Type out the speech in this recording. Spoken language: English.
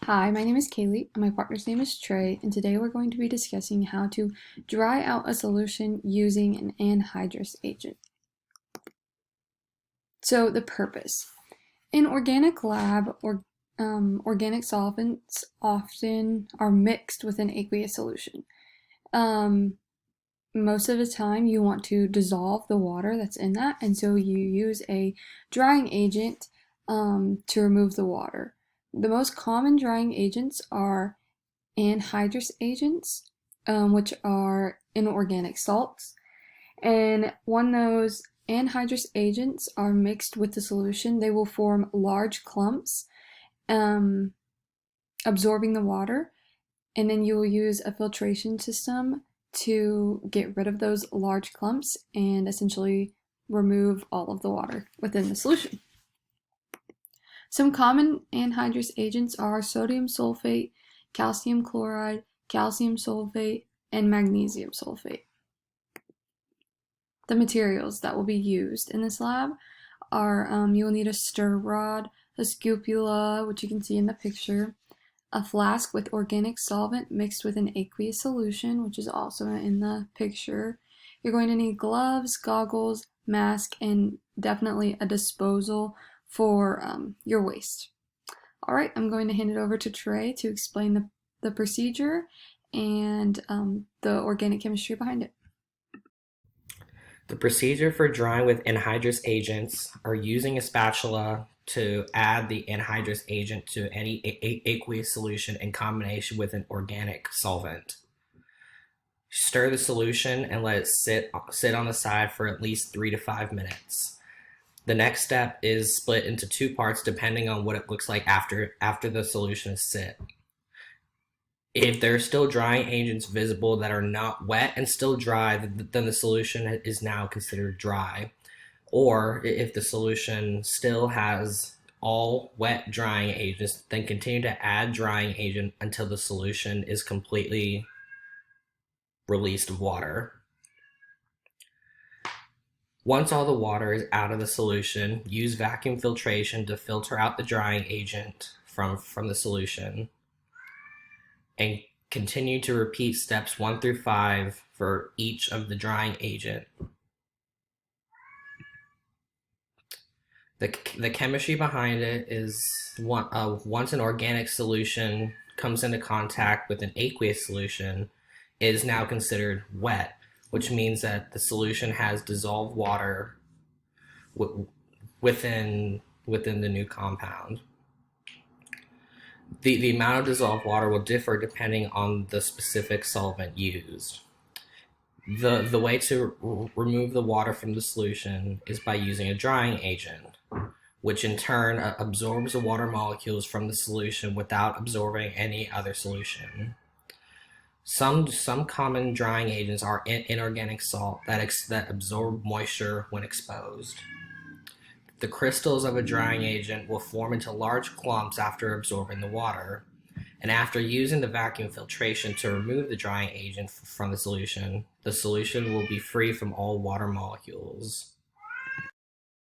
Hi, my name is Kaylee, and my partner's name is Trey, and today we're going to be discussing how to dry out a solution using an anhydrous agent. So, the purpose. In organic lab, organic solvents often are mixed with an aqueous solution. Um, Most of the time, you want to dissolve the water that's in that, and so you use a drying agent to remove the water. The most common drying agents are anhydrous agents, which are inorganic salts. And when those anhydrous agents are mixed with the solution, they will form large clumps, um, absorbing the water. And then you will use a filtration system to get rid of those large clumps and essentially remove all of the water within the solution. Some common anhydrous agents are sodium sulfate, calcium chloride, calcium sulfate, and magnesium sulfate. The materials that will be used in this lab are you will need a stir rod, a scupula, which you can see in the picture, a flask with organic solvent mixed with an aqueous solution, which is also in the picture. You're going to need gloves, goggles, mask, and definitely a disposal for your waste. All right, I'm going to hand it over to Trey to explain the procedure and the organic chemistry behind it. The procedure for drying with anhydrous agents are using a spatula to add the anhydrous agent to any aqueous solution in combination with an organic solvent. Stir the solution and let it sit on the side for at least 3 to 5 minutes. The next step is split into two parts depending on what it looks like after the solution is set. If there are still drying agents visible that are not wet and still dry, then the solution is now considered dry. Or if the solution still has all wet drying agents, then continue to add drying agent until the solution is completely released of water. Once all the water is out of the solution, use vacuum filtration to filter out the drying agent from the solution, and continue to repeat steps 1 through 5 for each of the drying agent. The chemistry behind it is once an organic solution comes into contact with an aqueous solution, it is now considered wet, which means that the solution has dissolved water within the new compound. The amount of dissolved water will differ depending on the specific solvent used. The way to remove the water from the solution is by using a drying agent, which in turn absorbs the water molecules from the solution without absorbing any other solution. Some common drying agents are inorganic salt that absorb moisture when exposed. The crystals of a drying agent will form into large clumps after absorbing the water. And after using the vacuum filtration to remove the drying agent from the solution will be free from all water molecules.